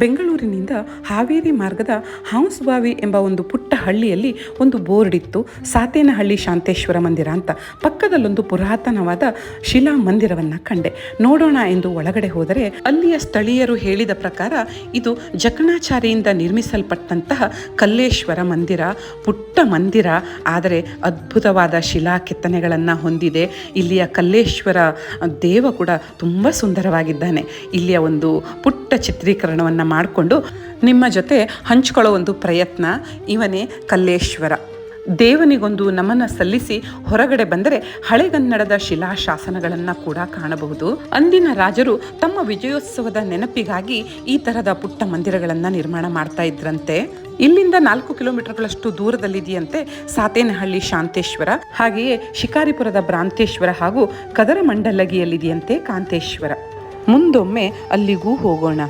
ಬೆಂಗಳೂರಿನಿಂದ ಹಾವೇರಿ ಮಾರ್ಗದ ಹಾಂಸ್ಬಾವಿ ಎಂಬ ಒಂದು ಪುಟ್ಟ ಹಳ್ಳಿಯಲ್ಲಿ ಒಂದು ಬೋರ್ಡ್ ಇತ್ತು, ಸಾತೇನಹಳ್ಳಿ ಶಾಂತೇಶ್ವರ ಮಂದಿರ ಅಂತ. ಪಕ್ಕದಲ್ಲೊಂದು ಪುರಾತನವಾದ ಶಿಲಾ ಮಂದಿರವನ್ನು ಕಂಡೆ. ನೋಡೋಣ ಎಂದು ಒಳಗಡೆ ಹೋದರೆ ಅಲ್ಲಿಯ ಸ್ಥಳೀಯರು ಹೇಳಿದ ಪ್ರಕಾರ ಇದು ಜಕಣಾಚಾರಿಯಿಂದ ನಿರ್ಮಿಸಲ್ಪಟ್ಟಂತಹ ಕಲ್ಲೇಶ್ವರ ಮಂದಿರ. ಪುಟ್ಟ ಮಂದಿರ, ಆದರೆ ಅದ್ಭುತವಾದ ಶಿಲಾ ಕೆತ್ತನೆಗಳನ್ನು ಹೊಂದಿದೆ. ಇಲ್ಲಿಯ ಕಲ್ಲೇಶ್ವರ ದೇವ ಕೂಡ ತುಂಬ ಸುಂದರವಾಗಿದ್ದಾನೆ. ಇಲ್ಲಿಯ ಒಂದು ಪುಟ್ಟ ಚಿತ್ರೀಕರಣವನ್ನು ಮಾಡಿಕೊಂಡು ನಿಮ್ಮ ಜೊತೆ ಹಂಚಿಕೊಳ್ಳೋ ಒಂದು ಪ್ರಯತ್ನ. ಇವನೇ ಕಲ್ಲೇಶ್ವರ. ದೇವನಿಗೊಂದು ನಮನ ಸಲ್ಲಿಸಿ ಹೊರಗಡೆ ಬಂದರೆ ಹಳೆಗನ್ನಡದ ಶಿಲಾಶಾಸನಗಳನ್ನು ಕೂಡ ಕಾಣಬಹುದು. ಅಂದಿನ ರಾಜರು ತಮ್ಮ ವಿಜಯೋತ್ಸವದ ನೆನಪಿಗಾಗಿ ಈ ತರಹದ ಪುಟ್ಟ ಮಂದಿರಗಳನ್ನು ನಿರ್ಮಾಣ ಮಾಡ್ತಾ ಇದ್ರಂತೆ. ಇಲ್ಲಿಂದ 4 ಕಿಲೋಮೀಟರ್ಗಳಷ್ಟು ದೂರದಲ್ಲಿದೆಯಂತೆ ಸಾತೇನಹಳ್ಳಿ ಶಾಂತೇಶ್ವರ. ಹಾಗೆಯೇ ಶಿಕಾರಿಪುರದ ಭ್ರಾಂತೇಶ್ವರ ಹಾಗೂ ಕದರಮಂಡಲಗಿಯಲ್ಲಿದೆಯಂತೆ ಕಾಂತೇಶ್ವರ. ಮುಂದೊಮ್ಮೆ ಅಲ್ಲಿಗೂ ಹೋಗೋಣ.